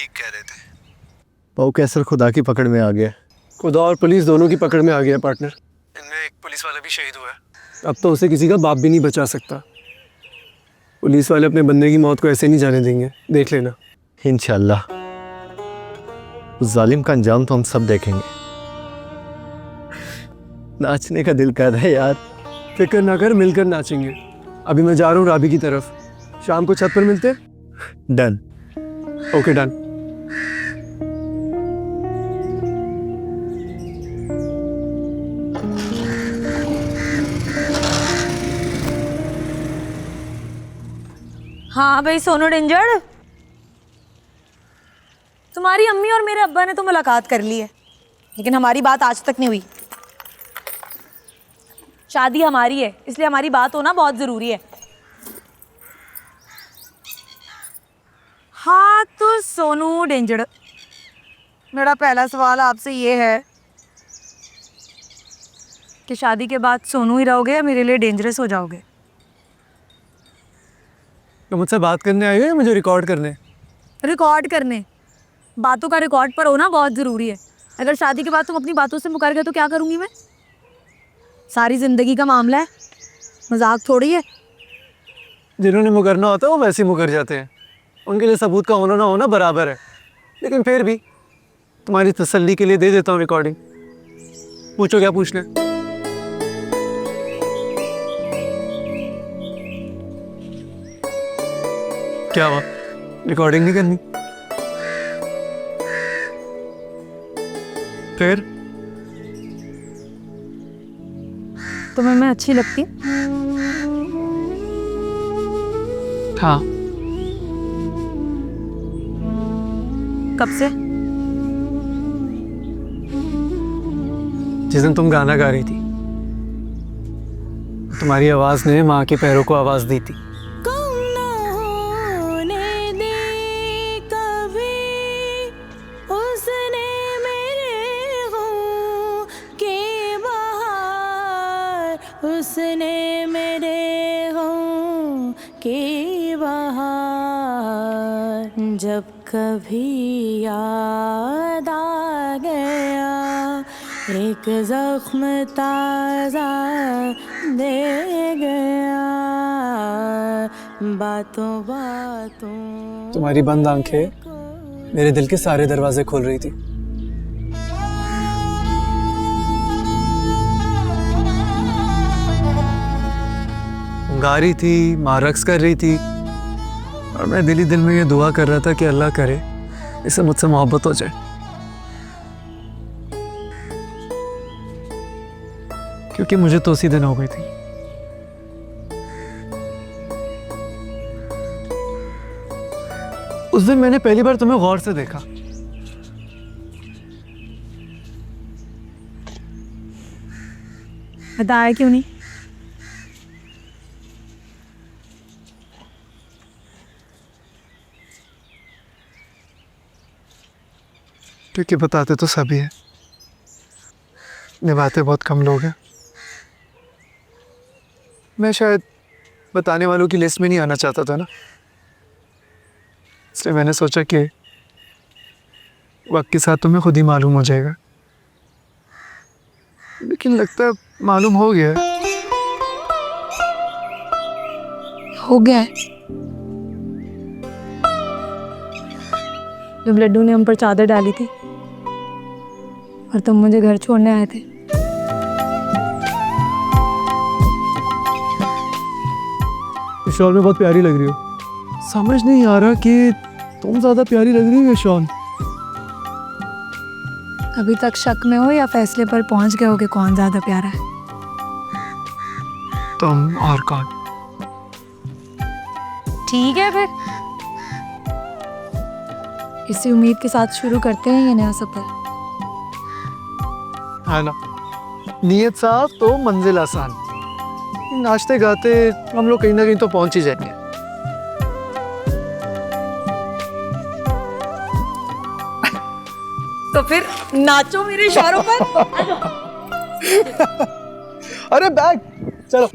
ठीक कह रहे थे। पाओ कैसर खुदा की पकड़ में आ गया। खुदा और पुलिस दोनों की पकड़ में आ गया पार्टनर। इनमें एक पुलिस वाला भी शहीद हुआ है। अब तो उसे किसी का बाप भी नहीं बचा सकता। पुलिस वाले अपने बंदे की मौत को ऐसे नहीं जाने देंगे, देख लेना। इंशाल्लाह उस जालिम का अंजाम तो हम सब देखेंगे। नाचने का दिल कर रहा है यार। फिक्र ना कर, मिलकर नाचेंगे। अभी मैं जा रहा हूँ राबी की तरफ, शाम को छत पर मिलते हैं। डन। Okay done. हाँ भाई सोनू डेंजर, तुम्हारी अम्मी और मेरे अब्बा ने तो मुलाकात कर ली है, लेकिन हमारी बात आज तक नहीं हुई। शादी हमारी है, इसलिए हमारी बात होना बहुत ज़रूरी है। हाँ तो सोनू डेंजर, मेरा पहला सवाल आपसे ये है कि शादी के बाद सोनू ही रहोगे या मेरे लिए डेंजरस हो जाओगे? तो मुझसे बात करने आए हो या मुझे रिकॉर्ड करने? रिकॉर्ड करने। बातों का रिकॉर्ड पर होना बहुत ज़रूरी है। अगर शादी के बाद तुम अपनी बातों से मुकर गए तो क्या करूँगी मैं? सारी ज़िंदगी का मामला है, मजाक थोड़ी है। जिन्होंने मुकरना होता है वो वैसे ही मुकर जाते हैं। उनके लिए सबूत का होना ना होना बराबर है। लेकिन फिर भी तुम्हारी तसल्ली के लिए दे देता हूँ रिकॉर्डिंग। पूछो क्या पूछना है। क्या हुआ, रिकॉर्डिंग नहीं करनी? फिर तुम्हें मैं अच्छी लगती? हाँ। कब से? जिस दिन तुम गाना गा रही थी, तुम्हारी आवाज ने माँ के पैरों को आवाज दी थी। उसने मेरे हों के बहार जब कभी याद आ गया, एक जख्म ताजा दे गया बातों बातों। तुम्हारी बंद आंखें मेरे दिल के सारे दरवाजे खोल रही थी। गा रही थी, माँ रक्स कर रही थी, और मैं दिल ही दिल में ये दुआ कर रहा था कि अल्लाह करे इसे मुझसे मोहब्बत हो जाए। क्योंकि मुझे तो उसी दिन हो गई थी। उस दिन मैंने पहली बार तुम्हें गौर से देखा। बताया क्यों नहीं? क्योंकि बताते तो सभी हैं, निभाते बहुत कम लोग हैं। मैं शायद बताने वालों की लिस्ट में नहीं आना चाहता था ना, इसलिए मैंने सोचा कि वक्त के साथ तुम्हें खुद ही मालूम हो जाएगा। लेकिन लगता है मालूम हो गया है। हो गया है। जब लड्डू ने हम पर चादर डाली थी और तुम मुझे घर छोड़ने आए थे, शॉल में बहुत प्यारी लग रही हो। समझ नहीं आ रहा कि तुम ज्यादा प्यारी लग रही हो शॉल। अभी तक शक में हो या फैसले पर पहुंच गए हो कि कौन ज्यादा प्यारा है? तुम और कौन? ठीक है फिर, इसी उम्मीद के साथ शुरू करते हैं ये नया सफर। है ना, नीयत साफ तो मंजिल आसान। नाचते गाते हम लोग कहीं ना कहीं तो पहुंच ही जाएंगे। तो फिर नाचो मेरे इशारों पर। अरे बैग चलो।